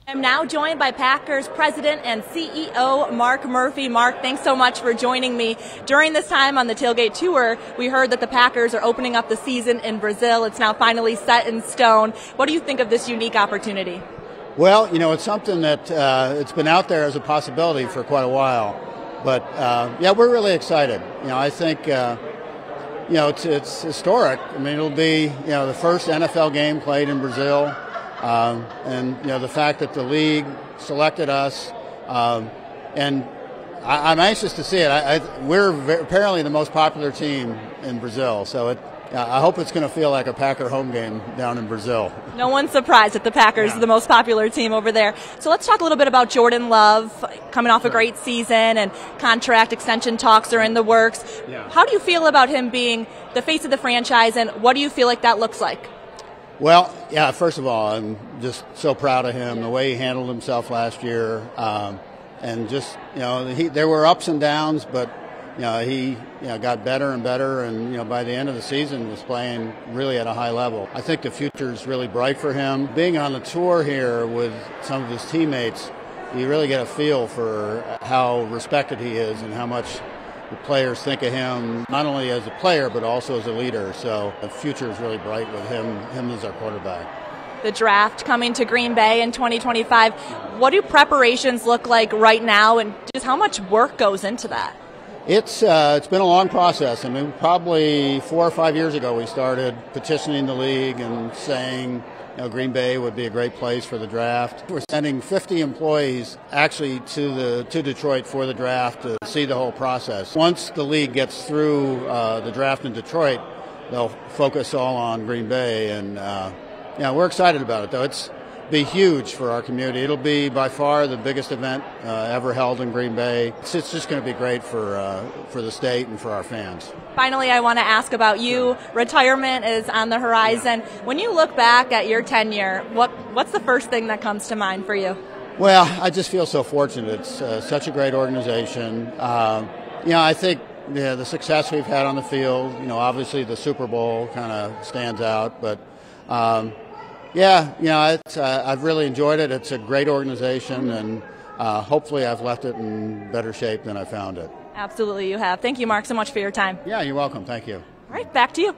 I'm now joined by Packers President and CEO Mark Murphy. Mark, thanks so much for joining me. During this time on the Tailgate Tour, we heard that the Packers are opening up the season in Brazil. It's now finally set in stone. What do you think of this unique opportunity? Well, it's something that it's been out there as a possibility for quite a while. But, we're really excited. I think, it's historic. I mean, it'll be, the first NFL game played in Brazil. And the fact that the league selected us, and I'm anxious to see it. We're apparently the most popular team in Brazil, so I hope it's going to feel like a Packer home game down in Brazil. No one's surprised that the Packers are the most popular team over there. So let's talk a little bit about Jordan Love, coming off a great season, and contract extension talks are in the works. Yeah. How do you feel about him being the face of the franchise, and what do you feel like that looks like? Well, first of all, I'm just so proud of him, the way he handled himself last year. And just, there were ups and downs, but, he got better and better. And, by the end of the season was playing really at a high level. I think the future is really bright for him. Being on the tour here with some of his teammates, you really get a feel for how respected he is and how much the players think of him, not only as a player, but also as a leader. So the future is really bright with him as our quarterback. The draft coming to Green Bay in 2025. What do preparations look like right now, and just how much work goes into that? It's been a long process. I mean, probably 4 or 5 years ago, we started petitioning the league and saying, Green Bay would be a great place for the draft. We're sending 50 employees actually to Detroit for the draft to see the whole process. Once the league gets through the draft in Detroit, they'll focus all on Green Bay, and we're excited about it. Though it'll be huge for our community. It'll be by far the biggest event ever held in Green Bay. It's just going to be great for the state and for our fans. Finally, I want to ask about you. Retirement is on the horizon. When you look back at your tenure, what's the first thing that comes to mind for you? Well, I just feel so fortunate. It's such a great organization. I think the success we've had on the field, obviously the Super Bowl kind of stands out. But, I've really enjoyed it. It's a great organization, and hopefully I've left it in better shape than I found it. Absolutely, you have. Thank you, Mark, so much for your time. Yeah, you're welcome. Thank you. All right, back to you.